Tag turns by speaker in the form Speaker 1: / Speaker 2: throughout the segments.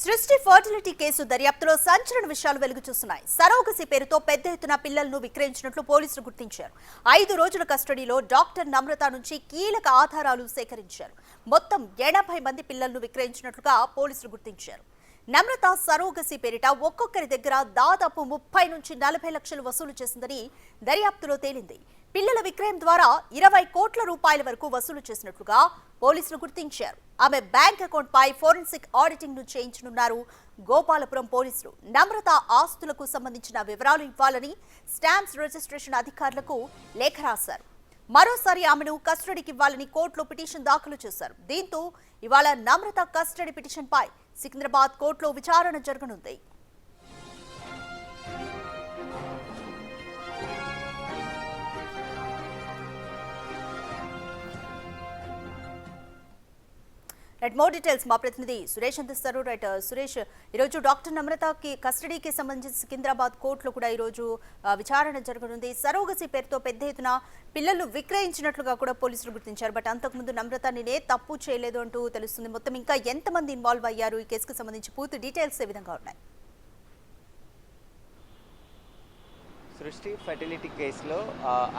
Speaker 1: సృష్టి fertility case దర్యాప్తులో సంచలన విషయాలు వెలుగు చూస్తున్నాయి. సరోగసి పేరుతో పెద్ద ఎత్తున పిల్లలను విక్రయించినట్లు పోలీసులు గుర్తించారు. 5 రోజుల కస్టడీలో డాక్టర్ నమ్రత నుంచి కీలక ఆధారాలు సేకరించారు. మొత్తం 80 మంది పిల్లలను విక్రయించినట్లుగా పోలీసులు గుర్తించారు. నమ్రత సరోగసి పేరిట ఒక్కొక్కరి దగ్గర దాదాపు 30 నుంచి 40 లక్షలు వసూలు చేసిందని దర్యాప్తులో తేలింది. పిల్లల విక్రయం ద్వారా 20 కోట్ల రూపాయల వరకు వసూలు చేసినట్లుగా పోలీసులు గుర్తించారు. ఆమె బ్యాంక్ అకౌంట్ పై ఫోరెన్సిక్ ఆడిటింగ్ ను చేయించనున్నారు గోపాలపురం పోలీసులు. నమ్రత ఆస్తులకు సంబంధించిన వివరాలు ఇవ్వాలని స్టాంప్స్ రిజిస్ట్రేషన్ అధికారులకు లేఖ రాశారు. మరోసారి ఆమెను కస్టడీకి ఇవ్వాలని కోర్టులో పిటిషన్ దాఖలు చేశారు. దీంతో ఇవాళ నమ్రత కస్టడీ పిటిషన్ పై సికింద్రాబాద్ కోర్టులో విచారణ జరగనుంది. మోర్ డీటెయిల్స్ మా ప్రతినిధి సురేష్ అందిస్తారు. సురేష్, ఈరోజు డాక్టర్ నమ్రతకి కస్టడీకి సంబంధించి సికింద్రాబాద్ కోర్టులో కూడా ఈరోజు విచారణ జరగనుంది. సరోగసి పేరుతో పెద్ద ఎత్తున పిల్లలు విక్రయించినట్లుగా కూడా పోలీసులు గుర్తించారు. బట్ అంతకుముందు నమ్రత నేనే తప్పు చేయలేదు అంటూ తెలుస్తుంది. మొత్తం ఇంకా ఎంతమంది ఇన్వాల్వ్ అయ్యారు ఈ కేసుకు సంబంధించి పూర్తి డీటెయిల్స్ ఏ విధంగా ఉన్నాయి?
Speaker 2: సృష్టి ఫర్టిలిటీ కేసులో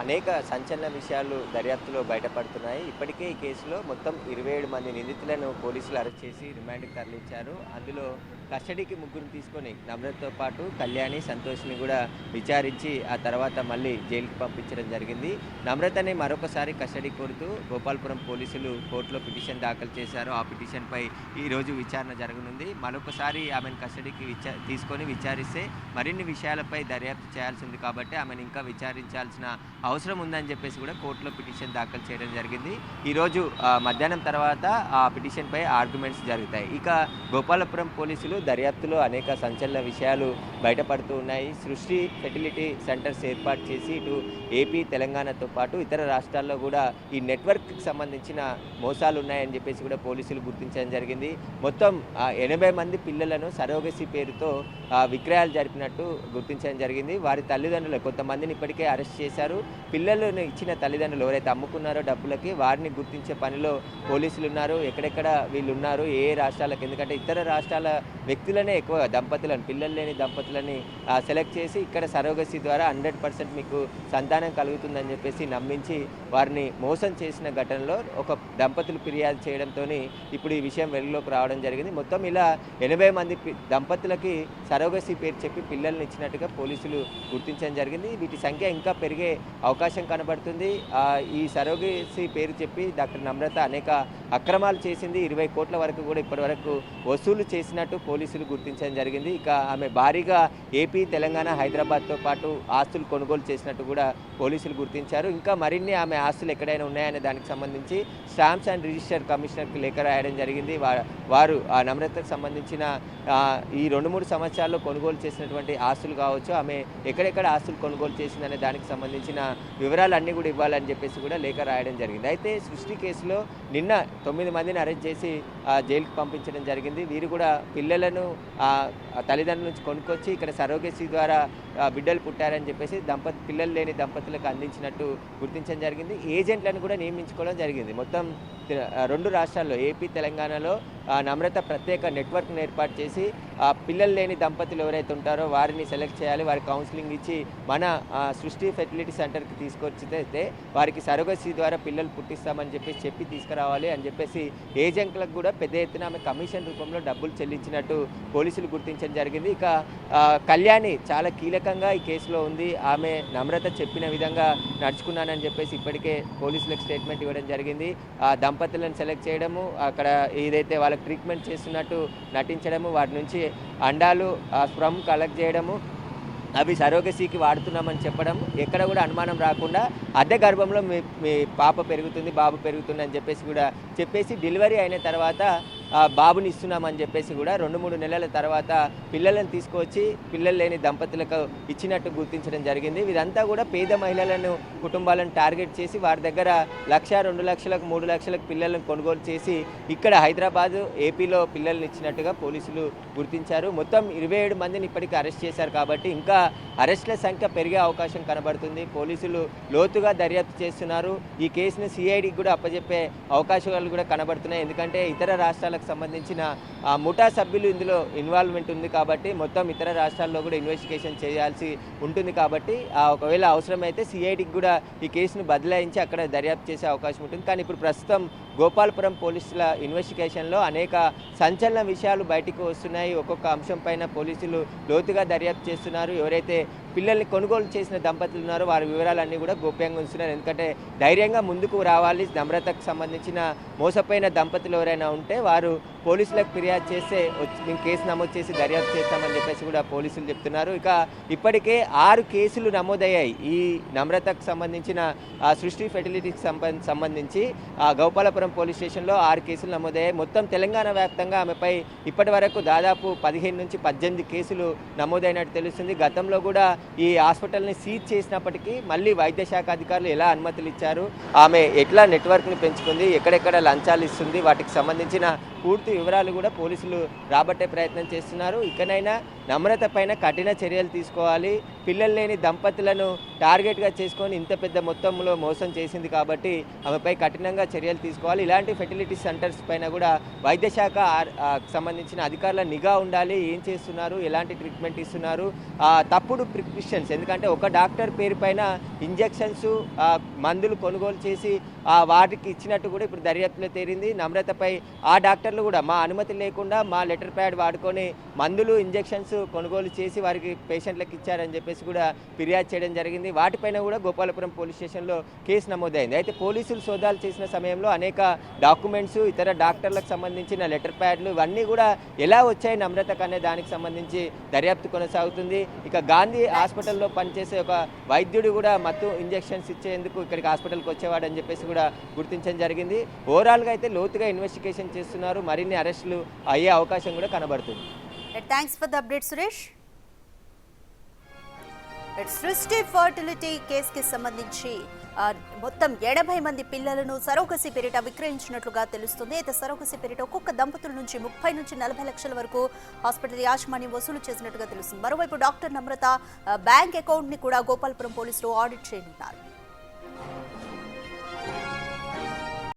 Speaker 2: అనేక సంచలన విషయాలు దర్యాప్తులో బయటపడుతున్నాయి. ఇప్పటికే ఈ కేసులో మొత్తం 27 మంది నిందితులను పోలీసులు అరెస్ట్ చేసి రిమాండ్కి తరలించారు. అందులో కస్టడీకి ముగ్గురు తీసుకొని నమ్రతతో పాటు కళ్యాణి, సంతోష్ని కూడా విచారించి ఆ తర్వాత మళ్ళీ జైలుకి పంపించడం జరిగింది. నమ్రతని మరొకసారి కస్టడీ కోరుతూ గోపాలపురం పోలీసులు కోర్టులో పిటిషన్ దాఖలు చేశారు. ఆ పిటిషన్పై ఈరోజు విచారణ జరగనుంది. మరొకసారి ఆమెను కస్టడీకి తీసుకొని విచారిస్తే మరిన్ని విషయాలపై దర్యాప్తు చేయాల్సింది కాబట్టి ఆమెను ఇంకా విచారించాల్సిన అవసరం ఉందని చెప్పేసి కూడా కోర్టులో పిటిషన్ దాఖలు చేయడం జరిగింది. ఈరోజు మధ్యాహ్నం తర్వాత ఆ పిటిషన్పై ఆర్గ్యుమెంట్స్ జరుగుతాయి. ఇక గోపాలపురం పోలీసులు దర్యాప్తులో అనేక సంచలన విషయాలు బయటపడుతూ ఉన్నాయి. సృష్టి ఫెర్టిలిటీ సెంటర్స్ ఏర్పాటు చేసి ఇటు ఏపీ, తెలంగాణతో పాటు ఇతర రాష్ట్రాల్లో కూడా ఈ నెట్వర్క్కి సంబంధించిన మోసాలు ఉన్నాయని చెప్పేసి కూడా పోలీసులు గుర్తించడం జరిగింది. మొత్తం 80 మంది పిల్లలను సరోగసి పేరుతో విక్రయాలు జరిపినట్టు గుర్తించడం జరిగింది. వారి తల్లిదండ్రులు కొంతమందిని ఇప్పటికే అరెస్ట్ చేశారు. పిల్లలను ఇచ్చిన తల్లిదండ్రులు ఎవరైతే అమ్ముకున్నారో డబ్బులకి వారిని గుర్తించే పనిలో పోలీసులు ఉన్నారు. ఎక్కడెక్కడ వీళ్ళు ఉన్నారు, ఏ రాష్ట్రాలకు, ఎందుకంటే ఇతర రాష్ట్రాల వ్యక్తులనే ఎక్కువ దంపతులను, పిల్లలు లేని దంపతులని సెలెక్ట్ చేసి ఇక్కడ సరోగసి ద్వారా 100% మీకు సంతానం కలుగుతుందని చెప్పేసి నమ్మించి వారిని మోసం చేసిన ఘటనలో ఒక దంపతులు ఫిర్యాదు చేయడంతో ఇప్పుడు ఈ విషయం వెలుగులోకి రావడం జరిగింది. మొత్తం ఇలా 80 మంది దంపతులకి సరోగసి పేరు చెప్పి పిల్లల్ని ఇచ్చినట్టుగా పోలీసులు గుర్తించడం జరిగింది. వీటి సంఖ్య ఇంకా పెరిగే అవకాశం కనబడుతుంది. ఈ సరోగసి పేరు చెప్పి డాక్టర్ నమ్రత అనేక అక్రమాలు చేసింది. 20 కోట్ల వరకు కూడా ఇప్పటి వరకు వసూలు చేసినట్టు పోలీసులు గుర్తించడం జరిగింది. ఇక ఆమె భారీగా ఏపీ, తెలంగాణ, హైదరాబాద్తో పాటు ఆస్తులు కొనుగోలు చేసినట్టు కూడా పోలీసులు గుర్తించారు. ఇంకా మరిన్ని ఆమె ఆస్తులు ఎక్కడైనా ఉన్నాయనే దానికి సంబంధించి స్టాంప్స్ అండ్ రిజిస్టర్ కమిషనర్కి లేఖ రాయడం జరిగింది. వారు ఆ నమ్రతకు సంబంధించిన ఈ 2-3 సంవత్సరాల్లో కొనుగోలు చేసినటువంటి ఆస్తులు కావచ్చు, ఆమె ఎక్కడెక్కడ ఆస్తులు కొనుగోలు చేసిందనే దానికి సంబంధించిన వివరాలన్నీ కూడా ఇవ్వాలని చెప్పేసి కూడా లేఖ రాయడం జరిగింది. అయితే సృష్టి కేసులో నిన్న 9 మందిని అరెస్ట్ చేసి జైలుకి పంపించడం జరిగింది. వీరు కూడా పిల్లలను తల్లిదండ్రుల నుంచి కొనుక్కొచ్చి ఇక్కడ సరోగసి ద్వారా బిడ్డలు పుట్టారని చెప్పేసి పిల్లలు లేని దంపతులకు అందించినట్టు గుర్తించడం జరిగింది. ఏజెంట్లను కూడా నియమించుకోవడం జరిగింది. మొత్తం 2 రాష్ట్రాల్లో ఏపీ, తెలంగాణలో నమ్రత ప్రత్యేక నెట్వర్క్ను ఏర్పాటు చేసి పిల్లలు లేని దంపతులు ఎవరైతే ఉంటారో వారిని సెలెక్ట్ చేయాలి, వారికి కౌన్సిలింగ్ ఇచ్చి మన సృష్టి ఫెర్టిలిటీ సెంటర్కి తీసుకొచ్చితే వారికి సరోగసి ద్వారా పిల్లలు పుట్టిస్తామని చెప్పి తీసుకురావాలి అని చెప్పేసి ఏజెంట్లకు కూడా పెద్ద ఎత్తున ఆమె కమిషన్ రూపంలో డబ్బులు చెల్లించినట్టు పోలీసులు గుర్తించడం జరిగింది. ఇక కళ్యాణి చాలా కీలకంగా ఈ కేసులో ఉంది. ఆమె నమ్రత చెప్పిన విధంగా నడుచుకున్నానని చెప్పేసి ఇప్పటికే పోలీసులకు స్టేట్మెంట్ ఇవ్వడం జరిగింది. దంపతులను సెలెక్ట్ చేయడము, అక్కడ ఏదైతే వాళ్ళకి ట్రీట్మెంట్ చేస్తున్నట్టు నటించడము, వారి నుంచి అండాలు స్ప్రమ్ కలెక్ట్ చేయడము, అవి సరోగసీకి వాడుతున్నామని చెప్పడం, ఎక్కడ కూడా అనుమానం రాకుండా అద్దె గర్భంలో మీ పాప పెరుగుతుంది, బాబు పెరుగుతుంది అని చెప్పేసి డెలివరీ అయిన తర్వాత బాబుని ఇస్తున్నామని చెప్పేసి కూడా 2-3 నెలల తర్వాత పిల్లలను తీసుకొచ్చి పిల్లలు లేని దంపతులకు ఇచ్చినట్టు గుర్తించడం జరిగింది. ఇదంతా కూడా పేద మహిళలను, కుటుంబాలను టార్గెట్ చేసి వారి దగ్గర 1,00,000, 2 లక్షలకు, 3 లక్షలకు పిల్లలను కొనుగోలు చేసి ఇక్కడ హైదరాబాదు, ఏపీలో పిల్లల్ని ఇచ్చినట్టుగా పోలీసులు గుర్తించారు. మొత్తం 27 మందిని ఇప్పటికీ అరెస్ట్ చేశారు కాబట్టి ఇంకా అరెస్టుల సంఖ్య పెరిగే అవకాశం కనబడుతుంది. పోలీసులు లోతుగా దర్యాప్తు చేస్తున్నారు. ఈ కేసును సిఐడికి కూడా అప్పజెప్పే అవకాశాలు కూడా కనబడుతున్నాయి. ఎందుకంటే ఇతర రాష్ట్రాలకు నమ్రతకు సంబంధించిన ముఠా సభ్యులు ఇందులో ఇన్వాల్వ్మెంట్ ఉంది కాబట్టి మొత్తం ఇతర రాష్ట్రాల్లో కూడా ఇన్వెస్టిగేషన్ చేయాల్సి ఉంటుంది కాబట్టి ఒకవేళ అవసరమైతే సిఐడికి కూడా ఈ కేసును బదలాయించి అక్కడ దర్యాప్తు చేసే అవకాశం ఉంటుంది. కానీ ఇప్పుడు ప్రస్తుతం గోపాలపురం పోలీసుల ఇన్వెస్టిగేషన్లో అనేక సంచలన విషయాలు బయటకు వస్తున్నాయి. ఒక్కొక్క అంశం పైన పోలీసులు లోతుగా దర్యాప్తు చేస్తున్నారు. ఎవరైతే పిల్లల్ని కొనుగోలు చేసిన దంపతులు ఉన్నారో వారి వివరాలన్నీ కూడా గోప్యంగా ఉంచుతున్నారు. ఎందుకంటే ధైర్యంగా ముందుకు రావాలి. నమ్రతకు సంబంధించిన మోసపోయిన దంపతులు ఎవరైనా ఉంటే వారు పోలీసులకు ఫిర్యాదు చేస్తే మేము కేసు నమోదు చేసి దర్యాప్తు చేస్తామని చెప్పేసి కూడా పోలీసులు చెప్తున్నారు. ఇక ఇప్పటికే 6 కేసులు నమోదయ్యాయి. ఈ నమ్రతకు సంబంధించిన సృష్టి ఫెర్టిలిటీకి సంబంధించి గోపాలపురం పోలీస్ స్టేషన్లో 6 కేసులు నమోదయ్యాయి. మొత్తం తెలంగాణ వ్యాప్తంగా ఆమెపై ఇప్పటి వరకు దాదాపు 15 నుంచి 18 కేసులు నమోదైనట్టు తెలుస్తుంది. గతంలో కూడా ఈ హాస్పిటల్ని సీజ్ చేసినప్పటికీ మళ్ళీ వైద్య శాఖ అధికారులు ఎలా అనుమతులు ఇచ్చారు, ఆమె ఎట్లా నెట్వర్క్ని పెంచుకుంది, ఎక్కడెక్కడ లంచాలు ఇస్తుంది, వాటికి సంబంధించిన పూర్తి వివరాలు కూడా పోలీసులు రాబట్టే ప్రయత్నం చేస్తున్నారు. ఇకనైనా నమ్రత పైన కఠిన చర్యలు తీసుకోవాలి. పిల్లలు లేని దంపతులను టార్గెట్గా చేసుకొని ఇంత పెద్ద మొత్తంలో మోసం చేసింది కాబట్టి ఆమెపై కఠినంగా చర్యలు తీసుకోవాలి. ఇలాంటి ఫెర్టిలిటీ సెంటర్స్ పైన కూడా వైద్య శాఖ సంబంధించిన అధికారుల నిఘా ఉండాలి. ఏం చేస్తున్నారు, ఎలాంటి ట్రీట్మెంట్ ఇస్తున్నారు, తప్పుడు ప్రిస్క్రిప్షన్స్, ఎందుకంటే ఒక డాక్టర్ పేరు పైన ఇంజెక్షన్స్ మందులు కొనుగోలు చేసి వాటికి ఇచ్చినట్టు కూడా ఇప్పుడు దర్యాప్తులో తేలింది. నమ్రతపై ఆ డాక్టర్లు కూడా మా అనుమతి లేకుండా మా లెటర్ ప్యాడ్ వాడుకొని మందులు ఇంజెక్షన్స్ కొనుగోలు చేసి వారికి పేషెంట్లకు ఇచ్చారని చెప్పేసి కూడా ఫిర్యాదు చేయడం జరిగింది. వాటిపైన కూడా గోపాలపురం పోలీస్ స్టేషన్లో కేసు నమోదైంది. అయితే పోలీసులు సోదాలు చేసిన సమయంలో అనేక డాక్యుమెంట్స్, ఇతర డాక్టర్లకు సంబంధించిన లెటర్ ప్యాడ్లు ఇవన్నీ కూడా ఎలా వచ్చాయి నమ్రతకు అనే దానికి సంబంధించి దర్యాప్తు కొనసాగుతుంది. ఇక గాంధీ హాస్పిటల్లో పనిచేసే ఒక వైద్యుడు కూడా మత్తు ఇంజెక్షన్స్ ఇచ్చేందుకు ఇక్కడికి హాస్పిటల్కి వచ్చేవాడని చెప్పేసి కూడా గుర్తించడం జరిగింది. ఓవరాల్గా అయితే లోతుగా ఇన్వెస్టిగేషన్ చేస్తున్నారు. మరిన్ని అరెస్టులు అయ్యే అవకాశం కూడా కనబడుతుంది.
Speaker 1: Thanks for the update Suresh. సృష్టి ఫర్టిలిటీ కేసుకి సంబంధించి మొత్తం 80 మంది పిల్లలను సరోగసి పేరిట విక్రయించినట్లుగా తెలుస్తుంది. అయితే సరోగసి పేరిట ఒక్కొక్క దంపతుల నుంచి 30 నుంచి 40 లక్షల వరకు హాస్పిటల్ యాజమాన్యం వసూలు చేసినట్టుగా తెలుస్తుంది. మరోవైపు డాక్టర్ నమ్రత బ్యాంక్ అకౌంట్ ని కూడా గోపాలపురం పోలీసులు ఆడిట్ చేయనున్నారు.